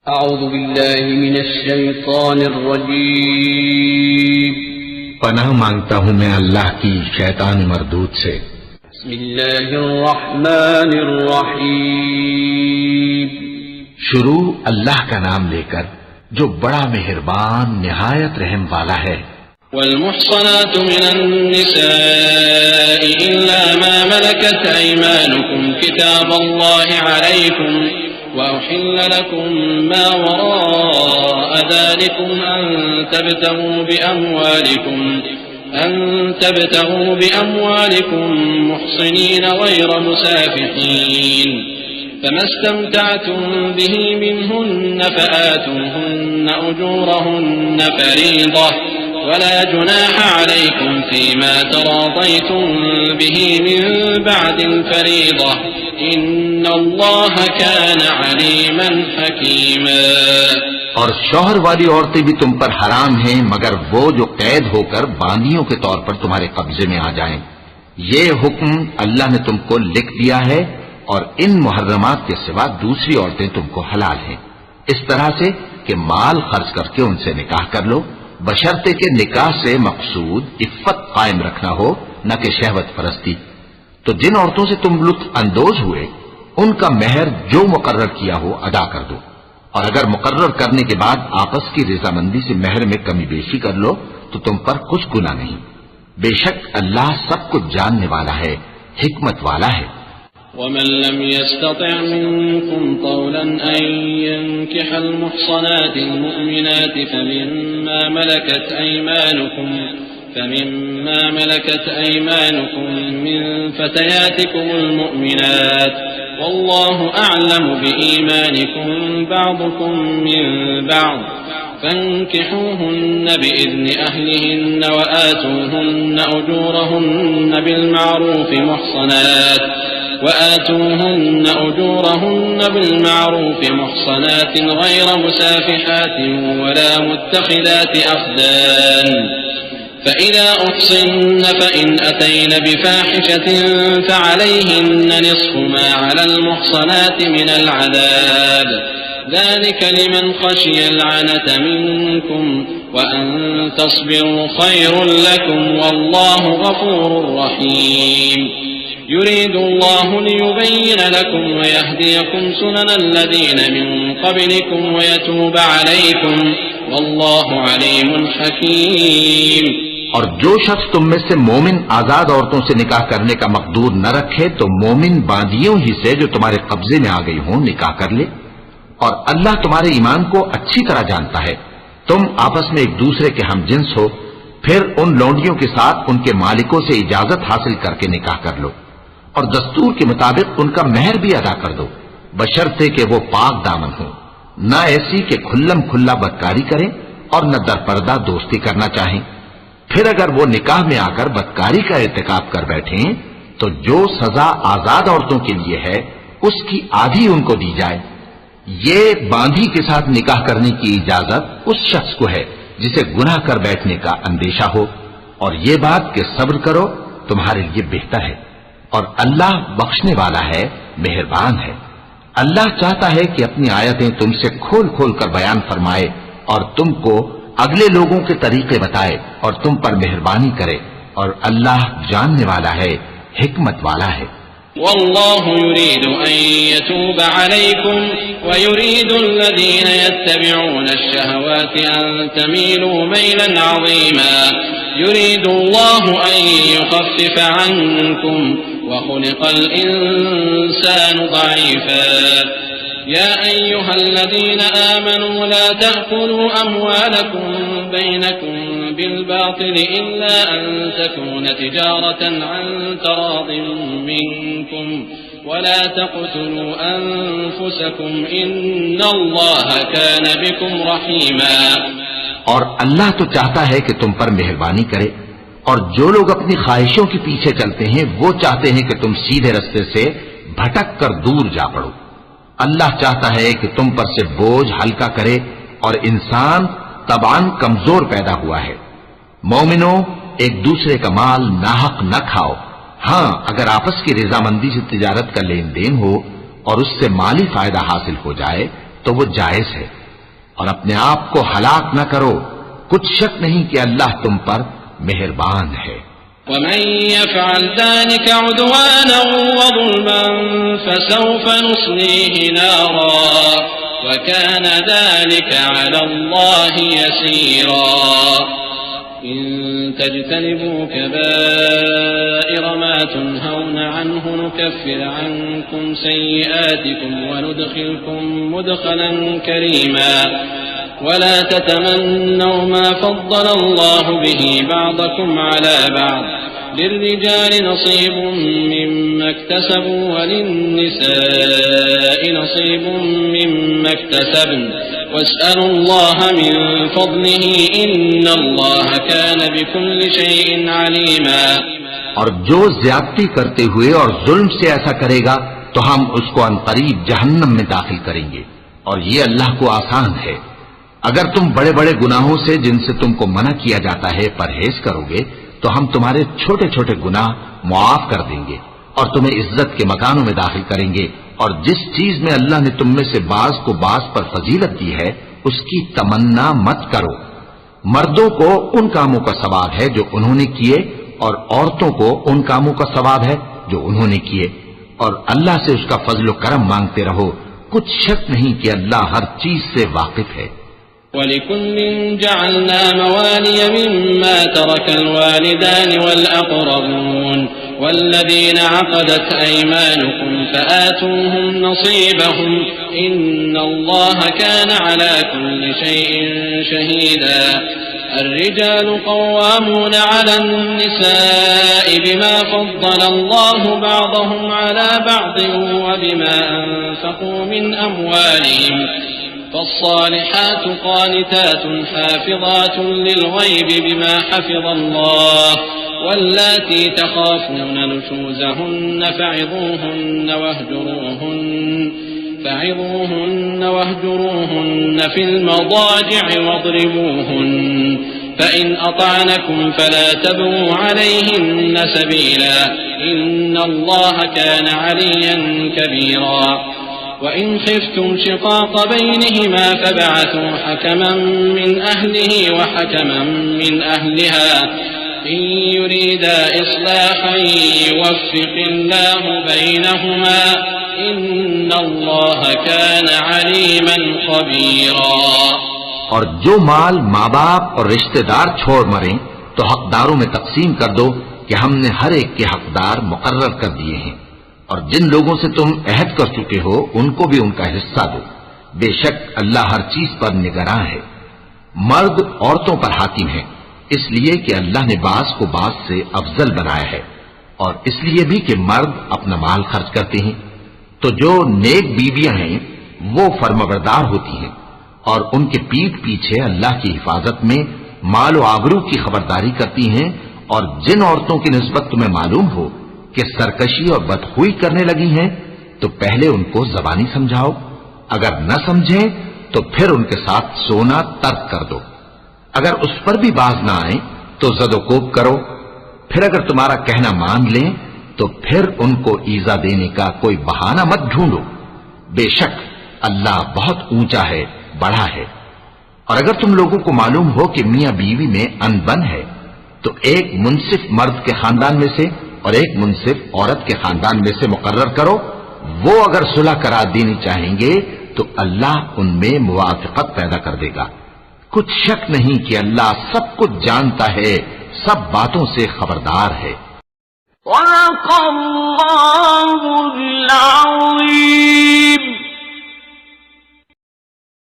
اعوذ باللہ من الشیطان الرجیم پناہ مانگتا ہوں میں اللہ کی شیطان مردود سے۔ بسم اللہ الرحمن الرحیم شروع اللہ کا نام لے کر جو بڑا مہربان نہایت رحم والا ہے۔ والمحصنات من النساء إلا ما ملكت أيمانكم كتاب الله عليكم وأحل لكم ما وراء ذلكم أن تبتغوا بأموالكم محصنين غير مسافحين فما استمتعتم به منهن فآتوهن أجورهن فريضة ولا جناح عليكم فيما تراضيتم به من بعد الفريضة إن الله كان عليما حكيما۔ اور شوہر والی عورتیں بھی تم پر حرام ہیں مگر وہ جو قید ہو کر باندیوں کے طور پر تمہارے قبضے میں آ جائیں۔ یہ حکم اللہ نے تم کو لکھ دیا ہے اور ان محرمات کے سوا دوسری عورتیں تم کو حلال ہیں، اس طرح سے کہ مال خرچ کر کے ان سے نکاح کر لو، بشرطے کہ نکاح سے مقصود عفت قائم رکھنا ہو نہ کہ شہوت پرستی۔ تو جن عورتوں سے تم لطف اندوز ہوئے ان کا مہر جو مقرر کیا ہو ادا کر دو، اور اگر مقرر کرنے کے بعد آپس کی رضامندی سے مہر میں کمی بیشی کر لو تو تم پر کچھ گناہ نہیں، بے شک اللہ سب کچھ جاننے والا ہے، حکمت والا ہے۔ ومن لم يستطع منكم طولا أن ينكح المحصنات المؤمنات فمما ملكت أيمانكم من فتياتكم المؤمنات والله أعلم بإيمانكم بعضكم من بعض فانكحوهن بإذن أهلهن وآتوهن أجورهن بالمعروف محصنات غير مسافحات ولا متخذات أخدان فإذا أحصن فإن أتين بفاحشة فعليهن نصف ما على المحصنات من العذاب ذلك لمن خشي العنة منكم وأن تصبروا خير لكم والله غفور رحيم يريد الله ليبين لكم ويهديكم سنن الذين من قبلكم ويتوب عليكم والله عليم حكيم۔ اور جو شخص تم میں سے مومن آزاد عورتوں سے نکاح کرنے کا مقدور نہ رکھے تو مومن باندیوں ہی سے جو تمہارے قبضے میں آ گئی ہوں نکاح کر لے، اور اللہ تمہارے ایمان کو اچھی طرح جانتا ہے۔ تم آپس میں ایک دوسرے کے ہم جنس ہو، پھر ان لونڈیوں کے ساتھ ان کے مالکوں سے اجازت حاصل کر کے نکاح کر لو، اور دستور کے مطابق ان کا مہر بھی ادا کر دو، بشرطے کہ وہ پاک دامن ہو، نہ ایسی کہ کھلم کھلا بدکاری کریں اور نہ درپردہ دوستی کرنا چاہیں۔ پھر اگر وہ نکاح میں آ کر بدکاری کا ارتکاب کر بیٹھیں تو جو سزا آزاد عورتوں کے لیے ہے اس کی آدھی ان کو دی جائے۔ یہ باندھی کے ساتھ نکاح کرنے کی اجازت اس شخص کو ہے جسے گناہ کر بیٹھنے کا اندیشہ ہو، اور یہ بات کہ صبر کرو تمہارے لیے بہتر ہے، اور اللہ بخشنے والا ہے، مہربان ہے۔ اللہ چاہتا ہے کہ اپنی آیتیں تم سے کھول کھول کر بیان فرمائے اور تم کو اگلے لوگوں کے طریقے بتائے اور تم پر مہربانی کرے، اور اللہ جاننے والا ہے، حکمت والا ہے۔ والله يريد أن يتوب عليكم ويريد الذين يتبعون الشهوات أن تميلوا ميلا عظيما يريد الله أن يخفف عنكم وخلق الإنسان ضعيفا يا أيها الذين آمنوا لا تأكلوا أموالكم بينكم بالباطل إلا أن تكون تجارة عن تراض منكم ولا تقتلوا أنفسكم إن الله كان بكم رحيما۔ اور اللہ تو چاہتا ہے کہ تم پر مہربانی کرے، اور جو لوگ اپنی خواہشوں کے پیچھے چلتے ہیں وہ چاہتے ہیں کہ تم سیدھے رستے سے بھٹک کر دور جا پڑو۔ اللہ چاہتا ہے کہ تم پر سے بوجھ ہلکا کرے، اور انسان طبعاً کمزور پیدا ہوا ہے۔ مومنوں، ایک دوسرے کا مال ناحق نہ کھاؤ، ہاں اگر آپس کی رضامندی سے تجارت کا لین دین ہو اور اس سے مالی فائدہ حاصل ہو جائے تو وہ جائز ہے، اور اپنے آپ کو ہلاک نہ کرو، کچھ شک نہیں کہ اللہ تم پر مہربان ہے۔ ومن يفعل ذلك عدوانا وظلما فسوف نصليه نارا وكان ذلك على الله يسيرا إن تجتنبوا كبائر ما تنهون عنه نكفر عنكم سيئاتكم وندخلكم مدخلا كريما ولا تتمنوا ما فضل الله به بعضكم على بعض للرجال نصيب مما اكتسبوا وللنساء نصيب مما اكتسبن واسألوا الله من فضله إن الله كان بكل شيء عليما۔ اور جو زیادتی کرتے ہوئے اور ظلم سے ایسا کرے گا تو ہم اس کو عنقریب جہنم میں داخل کریں گے، اور یہ اللہ کو آسان ہے۔ اگر تم بڑے بڑے گناہوں سے جن سے تم کو منع کیا جاتا ہے پرہیز کرو گے تو ہم تمہارے چھوٹے چھوٹے گناہ معاف کر دیں گے اور تمہیں عزت کے مکانوں میں داخل کریں گے، اور جس چیز میں اللہ نے تم میں سے بعض کو بعض پر فضیلت دی ہے اس کی تمنا مت کرو۔ مردوں کو ان کاموں کا ثواب ہے جو انہوں نے کیے، اور عورتوں کو ان کاموں کا ثواب ہے جو انہوں نے کیے، اور اللہ سے اس کا فضل و کرم مانگتے رہو، کچھ شک نہیں کہ اللہ ہر چیز سے واقف ہے۔ وَلِكُلٍّ جَعَلْنَا مَوَالِيَ مِمَّا تَرَكَ الْوَالِدَانِ وَالْأَقْرَبُونَ وَالَّذِينَ عَقَدَتْ أَيْمَانُكُمْ فَآتُوهُمْ نَصِيبَهُمْ إِنَّ اللَّهَ كَانَ عَلَى كُلِّ شَيْءٍ شَهِيدًا الرِّجَالُ قَوَّامُونَ عَلَى النِّسَاءِ بِمَا فَضَّلَ اللَّهُ بَعْضَهُمْ عَلَى بَعْضٍ وَبِمَا أَنفَقُوا مِنْ أَمْوَالِهِمْ فالصالحات قانتات حافظات للغيب بما حفظ الله واللاتي تخافون نشوزهن فعظوهن واهجروهن في المضاجع واضربوهن فإن أطعنكم فلا تبغوا عليهن سبيلا إن الله كان عليا كبيرا وَإِنْ خِفْتُمْ شِقَاقَ بَيْنِهِمَا فَابْعَثُوا حَكَمًا مِّنْ أَهْلِهِ وَحَكَمًا مِّنْ أَهْلِهَا إِنْ يُرِيدَا إِصْلَاحًا يُوَفِّقِ اللَّهُ بَيْنَهُمَا إِنَّ اللَّهَ كَانَ عَلِيمًا خَبِيرًا۔ اور جو مال ماں باپ اور رشتہ دار چھوڑ مریں تو حقداروں میں تقسیم کر دو کہ ہم نے ہر ایک کے حقدار مقرر کر دیے ہیں، اور جن لوگوں سے تم عہد کر چکے ہو ان کو بھی ان کا حصہ دو، بے شک اللہ ہر چیز پر نگراں ہے۔ مرد عورتوں پر حاکم ہے، اس لیے کہ اللہ نے بعض کو بعض سے افضل بنایا ہے، اور اس لیے بھی کہ مرد اپنا مال خرچ کرتے ہیں، تو جو نیک بیویاں ہیں وہ فرمانبردار ہوتی ہیں، اور ان کے پیٹھ پیچھے اللہ کی حفاظت میں مال و آبرو کی خبرداری کرتی ہیں، اور جن عورتوں کی نسبت تمہیں معلوم ہو کہ سرکشی اور بدخوئی کرنے لگی ہیں تو پہلے ان کو زبانی سمجھاؤ، اگر نہ سمجھیں تو پھر ان کے ساتھ سونا ترک کر دو، اگر اس پر بھی باز نہ آئیں تو زد و کوب کرو، پھر اگر تمہارا کہنا مان لیں تو پھر ان کو ایذا دینے کا کوئی بہانہ مت ڈھونڈو، بے شک اللہ بہت اونچا ہے، بڑا ہے۔ اور اگر تم لوگوں کو معلوم ہو کہ میاں بیوی میں انبن ہے تو ایک منصف مرد کے خاندان میں سے اور ایک منصف عورت کے خاندان میں سے مقرر کرو، وہ اگر صلح کرا دینی چاہیں گے تو اللہ ان میں موافقت پیدا کر دے گا، کچھ شک نہیں کہ اللہ سب کچھ جانتا ہے، سب باتوں سے خبردار ہے۔ وَلَقَ اللَّهُ